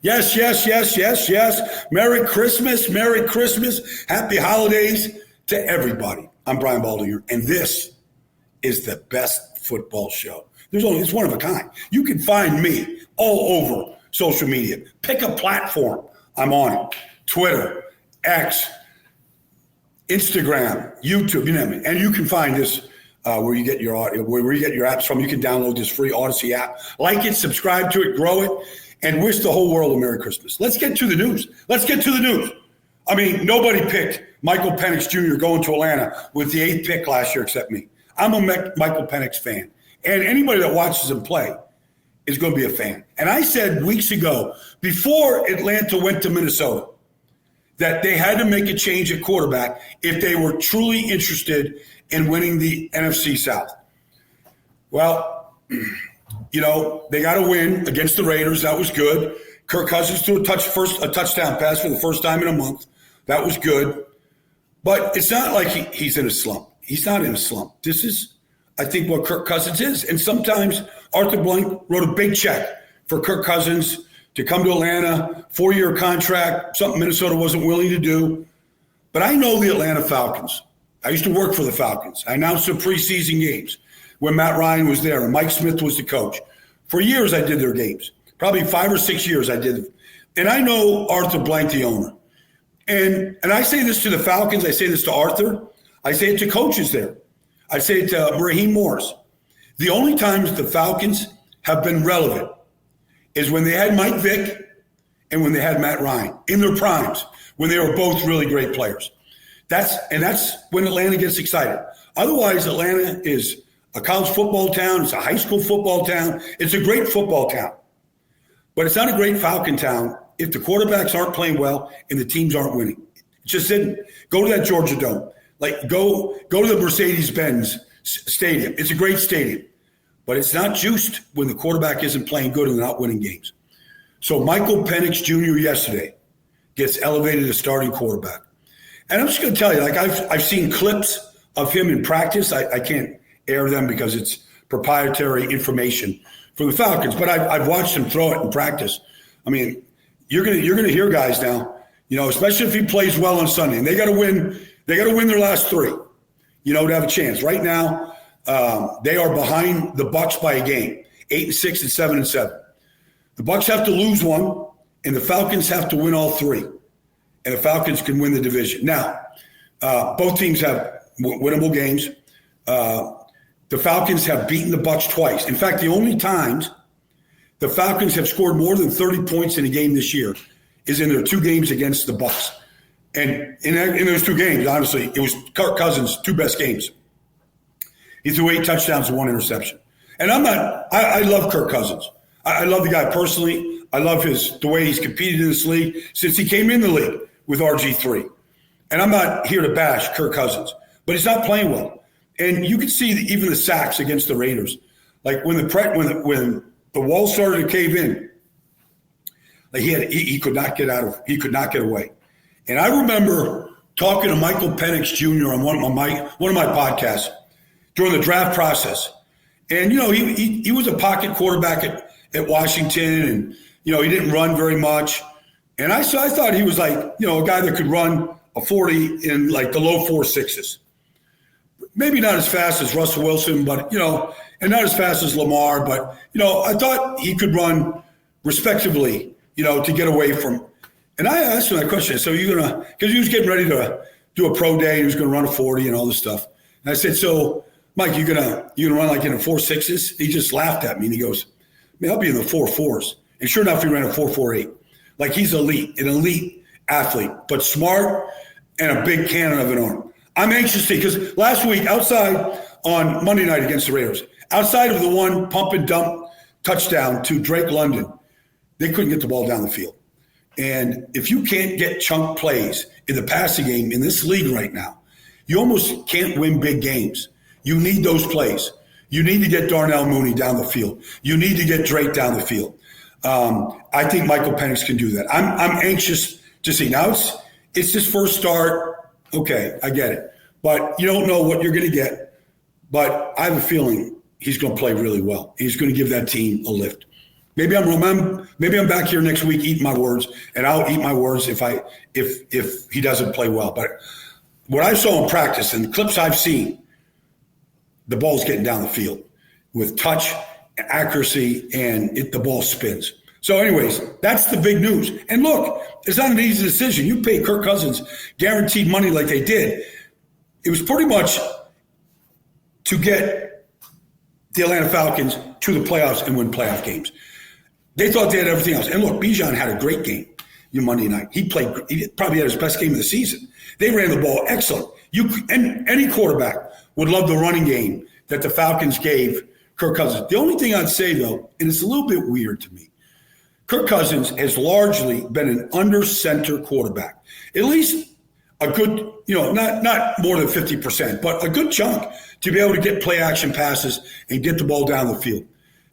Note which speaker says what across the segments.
Speaker 1: Yes, yes, yes, yes, yes. Merry Christmas, Merry Christmas. Happy holidays to everybody. I'm Brian Baldinger, and this is the best football show. It's one of a kind. You can find me all over social media. Pick a platform. I'm on it. Twitter, X, Instagram, YouTube, you name it. And you can find this where you get your audio, where you get your apps from. You can download this free Odyssey app. Like it, subscribe to it, grow it, and wish the whole world a Merry Christmas. Let's get to the news. I mean, nobody picked Michael Penix Jr. going to Atlanta with the 8th pick last year except me. I'm a Michael Penix fan. And anybody that watches him play is going to be a fan. And I said weeks ago, before Atlanta went to Minnesota, that they had to make a change at quarterback if they were truly interested in winning the NFC South. Well, they got to win against the Raiders. That was good. Kirk Cousins threw a touchdown pass for the first time in a month. That was good. But it's not like he's in a slump. He's not in a slump. This is, I think, what Kirk Cousins is. And sometimes Arthur Blank wrote a big check for Kirk Cousins to come to Atlanta, 4-year contract, something Minnesota wasn't willing to do. But I know the Atlanta Falcons. I used to work for the Falcons. I announced the preseason games when Matt Ryan was there and Mike Smith was the coach. For years, I did their games. Probably 5 or 6 years I did. And I know Arthur Blank, the owner. And I say this to the Falcons. I say this to Arthur. I say it to coaches there. I say it to Raheem Morris. The only times the Falcons have been relevant is when they had Mike Vick and when they had Matt Ryan in their primes, when they were both really great players. That's when Atlanta gets excited. Otherwise, Atlanta is a college football town. It's a high school football town. It's a great football town. But it's not a great Falcon town if the quarterbacks aren't playing well and the teams aren't winning. Just go to that Georgia Dome. Go to the Mercedes-Benz Stadium. It's a great stadium. But it's not juiced when the quarterback isn't playing good and they're not winning games. So Michael Penix Jr. yesterday gets elevated as starting quarterback. And I'm just going to tell you, I've seen clips of him in practice. I can't air them because it's proprietary information for the Falcons. But I've watched him throw it in practice. I mean, you're gonna hear guys now, especially if he plays well on Sunday. And they got to win. They got to win their last 3, to have a chance. Right now, they are behind the Bucs by a game, 8-6 and 7-7. The Bucs have to lose one, and the Falcons have to win all 3, and the Falcons can win the division. Now, both teams have winnable games. The Falcons have beaten the Bucs twice. In fact, the only times the Falcons have scored more than 30 points in a game this year is in their 2 games against the Bucs. And in those 2 games, honestly, it was Kirk Cousins' 2 best games. He threw 8 touchdowns and 1 interception. And I love Kirk Cousins. I love the guy personally. I love the way he's competed in this league since he came in the league with RG3. And I'm not here to bash Kirk Cousins, but he's not playing well. And you can see even the sacks against the Raiders. Like when the wall started to cave in, like he could not get away. And I remember talking to Michael Penix Jr. on one of my podcasts during the draft process. And, he was a pocket quarterback at Washington, and, he didn't run very much. And I thought he was like, a guy that could run a 40 in like the low 4.6s. Maybe not as fast as Russell Wilson, but, and not as fast as Lamar. But, I thought he could run respectively, to get away from. And I asked him that question. So because he was getting ready to do a pro day, he was going to run a 40 and all this stuff. And I said, so, Mike, you gonna run like in the 4.6s? He just laughed at me and he goes, man, I'll be in the 4.4s. And sure enough, he ran a 4.48. Like he's an elite athlete, but smart and a big cannon of an arm. I'm anxious to see, because last week outside on Monday night against the Raiders, outside of the one pump and dump touchdown to Drake London, they couldn't get the ball down the field. And if you can't get chunk plays in the passing game in this league right now, you almost can't win big games. You need those plays. You need to get Darnell Mooney down the field. You need to get Drake down the field. I think Michael Penix can do that. I'm anxious to see. Now it's his first start. Okay, I get it. But you don't know what you're going to get. But I have a feeling he's going to play really well. He's going to give that team a lift. Maybe I'm back here next week eating my words, and I'll eat my words if he doesn't play well. But what I saw in practice and the clips I've seen, the ball's getting down the field with touch, accuracy, and the ball spins. So anyways, that's the big news. And look, it's not an easy decision. You pay Kirk Cousins guaranteed money like they did. It was pretty much to get the Atlanta Falcons to the playoffs and win playoff games. They thought they had everything else. And look, Bijan had a great game Monday night. He probably had his best game of the season. They ran the ball excellent. And any quarterback would love the running game that the Falcons gave Kirk Cousins. The only thing I'd say, though, and it's a little bit weird to me, Kirk Cousins has largely been an under-center quarterback. At least a good, not more than 50%, but a good chunk to be able to get play-action passes and get the ball down the field.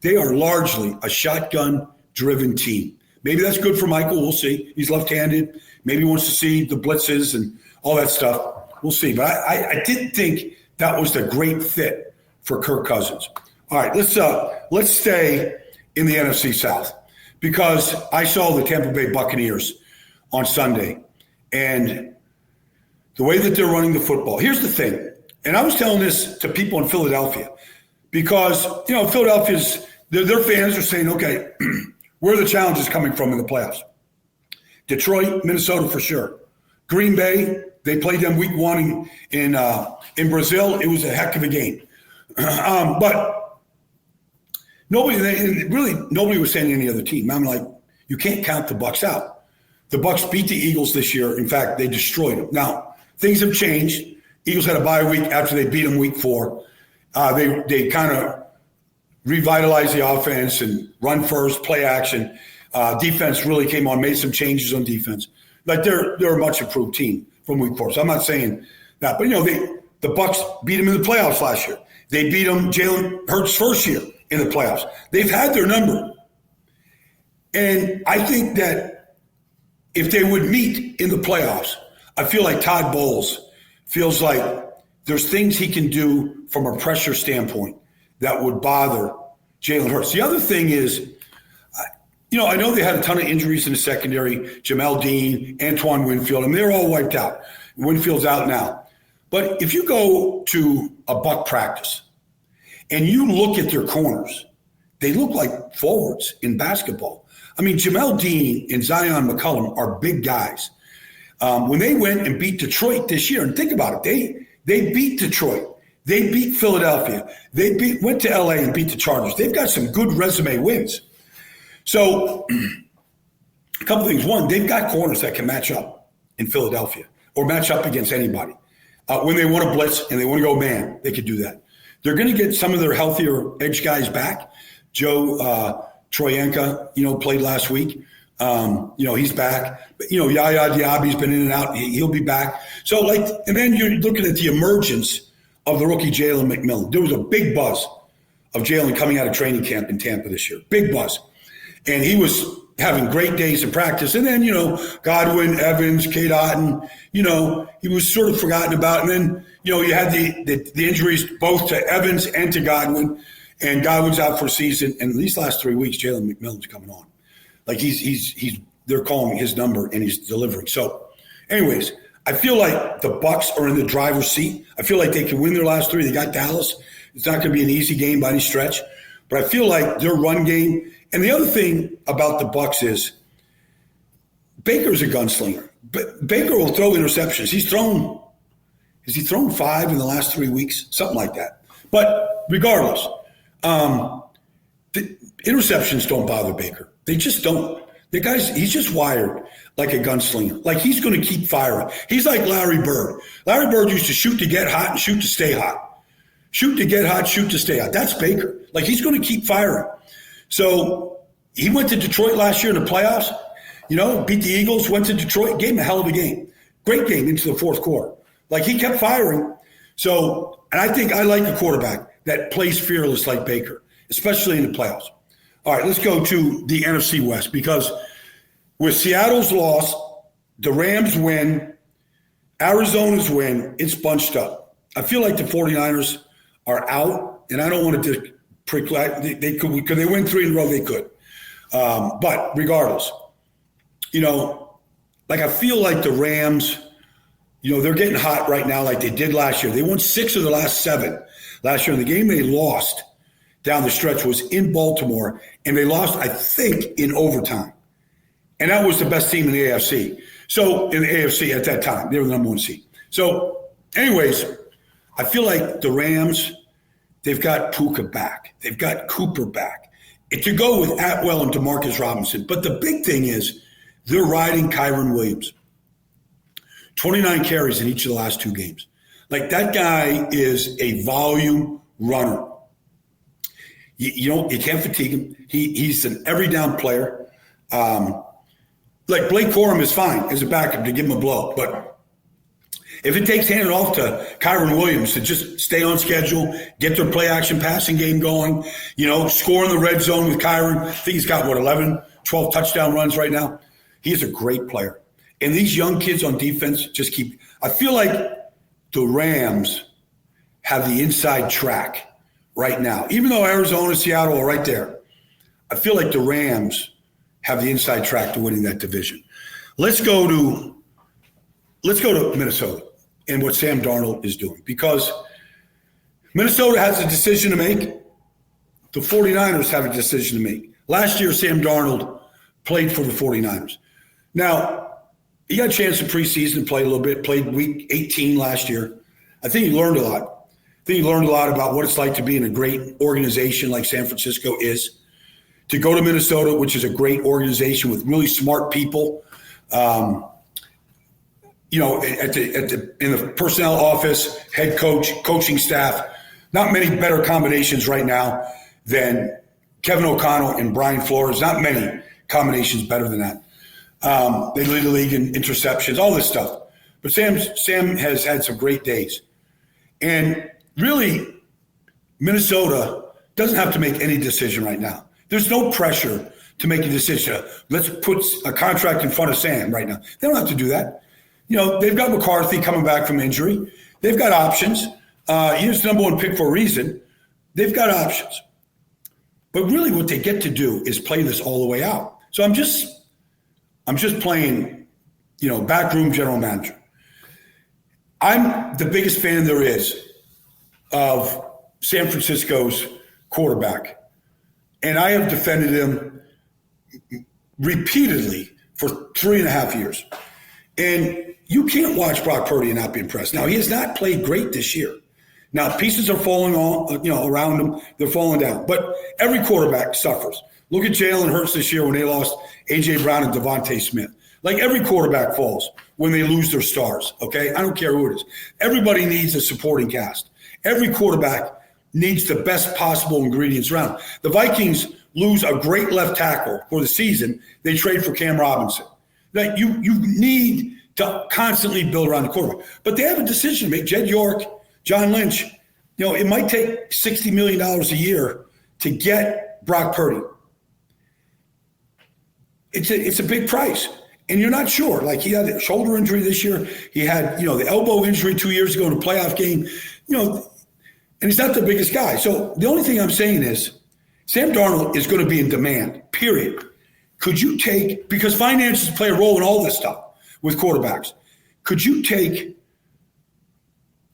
Speaker 1: They are largely a shotgun-driven team. Maybe that's good for Michael. We'll see. He's left-handed. Maybe he wants to see the blitzes and all that stuff. We'll see. But I didn't think that was the great fit for Kirk Cousins. All right, let's stay in the NFC South, because I saw the Tampa Bay Buccaneers on Sunday and the way that they're running the football. Here's the thing, and I was telling this to people in Philadelphia, because, Philadelphia's, their fans are saying, okay, where are the challenges coming from in the playoffs? Detroit, Minnesota for sure. Green Bay, they played them week one in Brazil. It was a heck of a game. But nobody was saying any other team. I'm like, you can't count the Bucs out. The Bucs beat the Eagles this year. In fact, they destroyed them. Now, things have changed. Eagles had a bye week after they beat them week 4. They kind of revitalized the offense and run first, play action. Defense really came on, made some changes on defense. Like they're a much improved team from week 4. So I'm not saying that, but the Bucs beat them in the playoffs last year. They beat them Jalen Hurts' first year in the playoffs. They've had their number. And I think that if they would meet in the playoffs, I feel like Todd Bowles feels like there's things he can do from a pressure standpoint that would bother Jalen Hurts. The other thing is, I know they had a ton of injuries in the secondary, Jamel Dean, Antoine Winfield, and they're all wiped out. Winfield's out now. But if you go to a Buck practice and you look at their corners, they look like forwards in basketball. I mean, Jamel Dean and Zion McCollum are big guys. When they went and beat Detroit this year, and think about it, they beat Detroit. They beat Philadelphia. They went to LA and beat the Chargers. They've got some good resume wins. So a couple things. One, they've got corners that can match up in Philadelphia or match up against anybody. When they want to blitz and they want to go man, they could do that. They're going to get some of their healthier edge guys back. Joe Troyenka, played last week. He's back. But, Yaya Diaby's been in and out. He'll be back. So, and then you're looking at the emergence of the rookie Jalen McMillan. There was a big buzz of Jalen coming out of training camp in Tampa this year. Big buzz. And he was having great days in practice. And then, Godwin, Evans, Cade Otton, he was sort of forgotten about. And then, you had the injuries both to Evans and to Godwin. And Godwin's out for a season. And these last 3 weeks, Jalen McMillan's coming on. Like they're calling his number and he's delivering. So anyways, I feel like the Bucs are in the driver's seat. I feel like they can win their last 3. They got Dallas. It's not going to be an easy game by any stretch. But I feel like their run game. And the other thing about the Bucs is Baker's a gunslinger. Baker will throw interceptions. Has he thrown 5 in the last 3 weeks? Something like that. But regardless, the interceptions don't bother Baker. They just don't. He's just wired like a gunslinger. Like he's going to keep firing. He's like Larry Bird. Larry Bird used to shoot to get hot and shoot to stay hot. Shoot to get hot, shoot to stay hot. That's Baker. Like he's going to keep firing. So he went to Detroit last year in the playoffs, beat the Eagles, went to Detroit, gave him a hell of a game. Great game into the fourth quarter. Like he kept firing. So, and I think I like a quarterback that plays fearless like Baker, especially in the playoffs. All right, let's go to the NFC West, because with Seattle's loss, the Rams win, Arizona's win, it's bunched up. I feel like the 49ers are out, and I don't want to could they win 3 in a row? They could. But regardless, like I feel like the Rams, they're getting hot right now like they did last year. They won 6 of the last 7 last year. And the game they lost down the stretch was in Baltimore, and they lost, I think, in overtime. And that was the best team in the AFC. So in the AFC at that time, they were the number 1 seed. So anyways, I feel like the Rams, they've got Puka back. They've got Cooper back. To go with Atwell and Demarcus Robinson. But the big thing is they're riding Kyren Williams. 29 carries in each of the last 2 games. Like, that guy is a volume runner. You can't fatigue him. He's an every down player. Like Blake Corum is fine as a backup to give him a blow. But if it takes handing off to Kyren Williams to just stay on schedule, get their play action passing game going, score in the red zone with Kyren. I think he's got, 11, 12 touchdown runs right now. He's a great player. And these young kids on defense I feel like the Rams have the inside track right now. Even though Arizona, Seattle are right there, I feel like the Rams have the inside track to winning that division. Let's go to Minnesota and what Sam Darnold is doing, because Minnesota has a decision to make. The 49ers have a decision to make. Last year, Sam Darnold played for the 49ers. Now, he got a chance in preseason to play a little bit, played week 18 last year. I think he learned a lot. I think he learned a lot about what it's like to be in a great organization like San Francisco is. To go to Minnesota, which is a great organization with really smart people, in the personnel office, head coach, coaching staff, not many better combinations right now than Kevin O'Connell and Brian Flores. Not many combinations better than that. They lead the league in interceptions, all this stuff. But Sam has had some great days. And really, Minnesota doesn't have to make any decision right now. There's no pressure to make a decision. Let's put a contract in front of Sam right now. They don't have to do that. They've got McCarthy coming back from injury. They've got options. He was the number 1 pick for a reason. They've got options. But really what they get to do is play this all the way out. So I'm just playing, backroom general manager. I'm the biggest fan there is of San Francisco's quarterback. And I have defended him repeatedly for 3.5 years. And you can't watch Brock Purdy and not be impressed. Now, he has not played great this year. Now, pieces are falling on, around him. They're falling down. But every quarterback suffers. Look at Jalen Hurts this year when they lost A.J. Brown and Devontae Smith. Like, every quarterback falls when they lose their stars, okay? I don't care who it is. Everybody needs a supporting cast. Every quarterback needs the best possible ingredients around. The Vikings lose a great left tackle for the season. They trade for Cam Robinson. Like, you need to constantly build around the quarterback. But they have a decision to make. Jed York, John Lynch, it might take $60 million a year to get Brock Purdy. It's a big price. And you're not sure. Like, he had a shoulder injury this year. He had, the elbow injury 2 years ago in a playoff game. And he's not the biggest guy. So the only thing I'm saying is Sam Darnold is going to be in demand, period. Could you take, because finances play a role in all this stuff with quarterbacks, could you take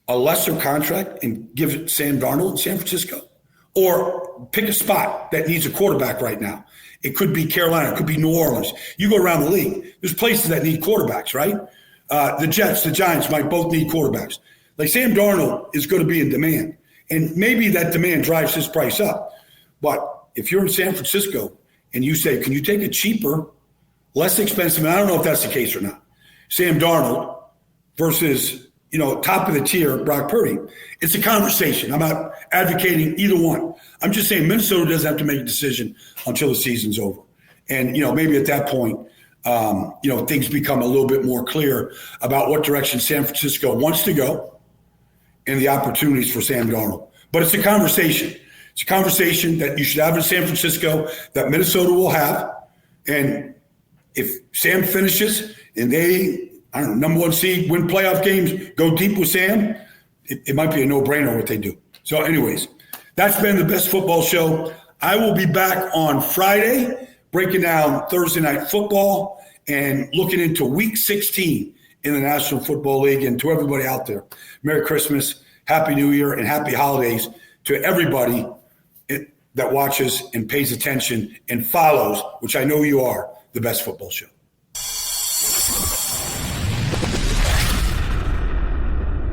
Speaker 1: a lesser contract and give it Sam Darnold in San Francisco? Or pick a spot that needs a quarterback right now. It could be Carolina. It could be New Orleans. You go around the league. There's places that need quarterbacks, right? The Jets, the Giants might both need quarterbacks. Like, Sam Darnold is going to be in demand. And maybe that demand drives his price up. But if you're in San Francisco and you say, can you take a cheaper, less expensive, and I don't know if that's the case or not, Sam Darnold versus, top of the tier Brock Purdy, it's a conversation. I'm not advocating either one. I'm just saying Minnesota doesn't have to make a decision until the season's over. And, maybe at that point, things become a little bit more clear about what direction San Francisco wants to go and the opportunities for Sam Darnold. But it's a conversation. It's a conversation that you should have in San Francisco, that Minnesota will have. And if Sam finishes and they, number 1 seed, win playoff games, go deep with Sam, it might be a no-brainer what they do. So anyways, that's been the Best Football Show. I will be back on Friday breaking down Thursday night football and looking into week 16 in the National Football League. And to everybody out there, Merry Christmas, Happy New Year, and Happy Holidays to everybody that watches and pays attention and follows, which I know you are, the Best Football Show.